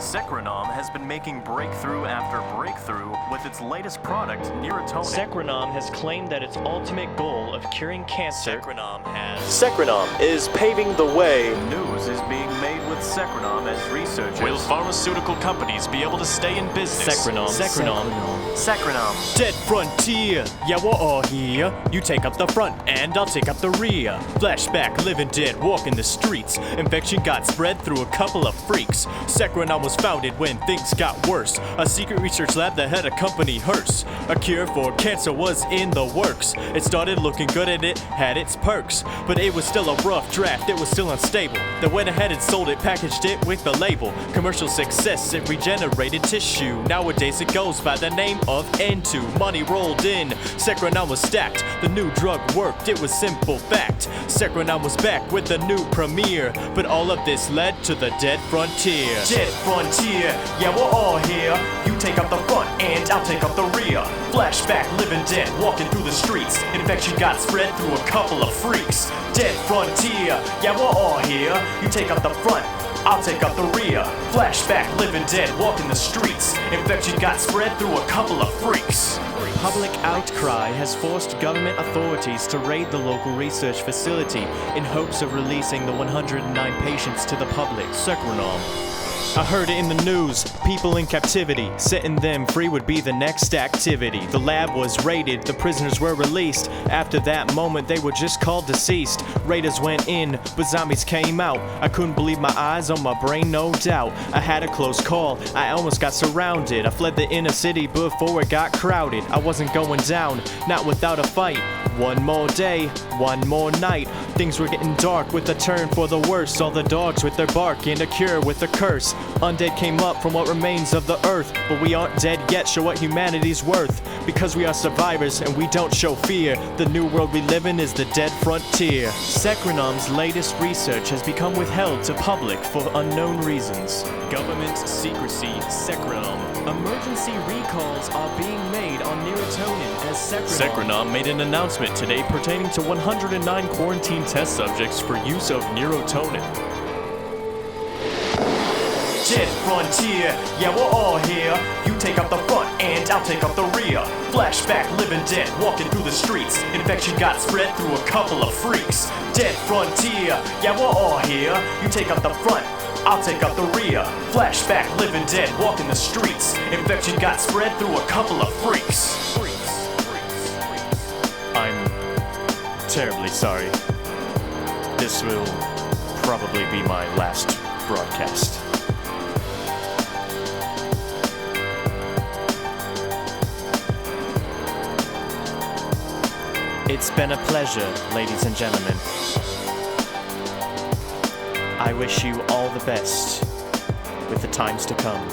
Secronom has been making breakthrough after breakthrough with its latest product, Neurotonin. Secronom has claimed that its ultimate goal of curing cancer. Secronom is paving the way. News is being made with Secronom as researchers. Will pharmaceutical companies be able to stay in business? Secronom. Dead Fron-tier, yeah, we're all here. You take up the front and I'll take up the rear. Flashback, living dead, walking the streets. Infection got spread through a couple of freaks. Secronom was founded when things got worse. A secret research lab that had a company hearse. A cure for cancer was in the works. It started looking good and it had its perks. But it was still a rough draft, it was still unstable. They went ahead and sold it, packaged it with the label. Commercial success, it regenerated tissue. Nowadays it goes by the name of N2. Money rolled in, Secronom was stacked. The new drug worked, it was simple fact. Secronom was back with a new premiere. But all of this led to the Dead Fron-tier. Dead Fron-tier, yeah, we're all here. You take up the front and I'll take up the rear. Flashback, living dead, walking through the streets. Infection got spread through a couple of freaks. Dead Fron-tier, yeah, we're all here. You take up the front, I'll take up the rear. Flashback, living dead, walking the streets. Infection got spread through a couple of freaks. Public outcry has forced government authorities to raid the local research facility in hopes of releasing the 109 patients to the public. Secronom. I heard it in the news, people in captivity. Setting them free would be the next activity. The lab was raided, the prisoners were released. After that moment, they were just called deceased. Raiders went in, but zombies came out. I couldn't believe my eyes, on my brain, no doubt. I had a close call, I almost got surrounded. I fled the inner city before it got crowded. I wasn't going down, not without a fight. One more day, one more night. Things were getting dark with a turn for the worse. All the dogs with their bark and a cure with a curse. Undead came up from what remains of the earth. But we aren't dead yet, show what humanity's worth. Because we are survivors and we don't show fear. The new world we live in is the Dead Fron-tier. Secronom's latest research has become withheld to public for unknown reasons. Government secrecy, Secronom. Emergency recalls are being made on Neurotonin as Secronom made an announcement today pertaining to 109 quarantine test subjects for use of Neurotonin. Dead Fron-tier, yeah, we're all here. You take up the front and I'll take up the rear. Flashback, living dead, walking through the streets. Infection got spread through a couple of freaks. Dead Fron-tier, yeah, we're all here. You take up the front, I'll take up the rear. Flashback, living dead, walking the streets. Infection got spread through a couple of freaks. I'm terribly sorry. This will probably be my last broadcast. It's been a pleasure, ladies and gentlemen. I wish you all the best with the times to come.